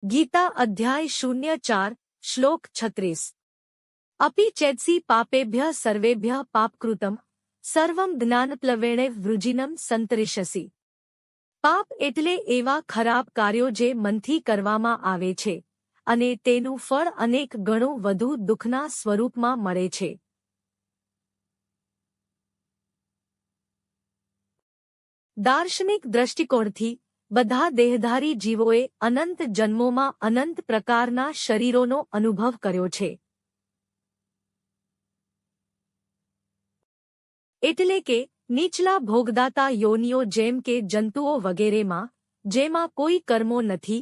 गीता अध्याय 04 श्लोक 36 अपि चेत्सि पापेभ्यः सर्वेभ्यः पापकृतं सर्वं ज्ञानप्लवेण वृजिनं संतरिष्यसि। પાપ એટલે એવા ખરાબ કાર્યો જે મનથી કરવામાં આવે છે અને તેનું ફળ અનેક ગણું વધુ દુઃખના સ્વરૂપમાં મળે છે। દાર્શનિક દ્રષ્ટિકોણથી બધા દેહધારી જીવોએ અનંત જન્મોમાં અનંત પ્રકારના શરીરોનો અનુભવ કર્યો છે। એટલે કે નીચલા ભોગદાતા યોનિઓ જેમ કે જંતુઓ વગેરેમાં જેમાં કોઈ કર્મો નથી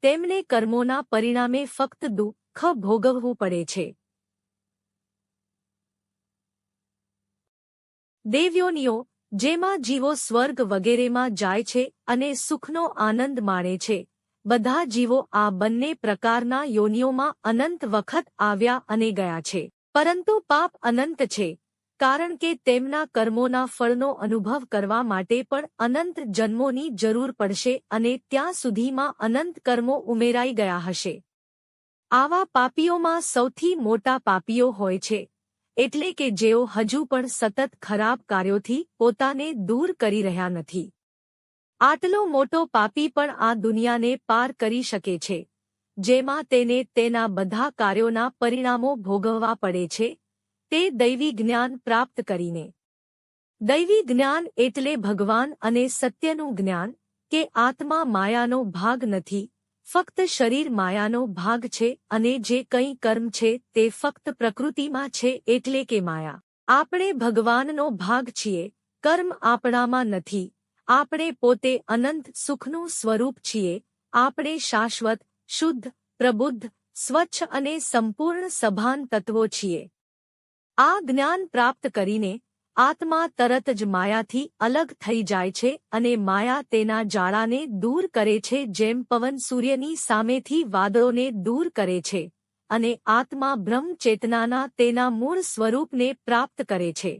તેમને કર્મોના પરિણામે ફક્ત દુઃખ ભોગવવું પડે છે। દેવયોનિઓ જેમાં જીવો સ્વર્ગ વગેરેમાં જાય છે અને સુખનો આનંદ માણે છે। બધા જીવો આ બંને પ્રકારના યોનિઓમાં અનંત વખત આવ્યા અને ગયા છે, પરંતુ પાપ અનંત છે કારણ કે તેમના કર્મોના ફળનો અનુભવ કરવા માટે પણ અનંત જન્મોની જરૂર પડશે અને ત્યાં સુધીમાં અનંત કર્મો ઉમેરાઈ ગયા હશે। આવા પાપીઓમાં સૌથી મોટા પાપીઓ હોય છે, એટલે કે જેઓ હજુ પણ સતત ખરાબ કાર્યોથી પોતાને દૂર કરી રહ્યા નથી। આટલો મોટો પાપી પણ આ દુનિયાને પાર કરી શકે છે, જેમાં તેને તેના બધા કાર્યોના પરિણામો ભોગવવા પડે છે, તે દૈવી જ્ઞાન પ્રાપ્ત કરીને। દૈવી જ્ઞાન એટલે ભગવાન અને સત્યનું જ્ઞાન કે આત્મા માયાનો ભાગ નથી, ફક્ત શરીર માયાનો ભાગ છે અને જે કંઈ કર્મ છે તે ફક્ત પ્રકૃતિમાં છે એટલે કે માયા। આપણે ભગવાનનો ભાગ છીએ, કર્મ આપણામાં નથી, આપણે પોતે અનંત સુખનું સ્વરૂપ છીએ, આપણે શાશ્વત, શુદ્ધ, પ્રબુદ્ધ, સ્વચ્છ અને સંપૂર્ણ સભાન તત્વો છીએ। આ જ્ઞાન પ્રાપ્ત કરીને આત્મા તરત જ માયાથી અલગ થઈ જાય છે અને માયા તેના જાળાને દૂર કરે છે જેમ પવન સૂર્યની સામેથી વાદળોને દૂર કરે છે, અને આત્મા બ્રહ્મ ચેતનાના તેના મૂળ સ્વરૂપને પ્રાપ્ત કરે છે।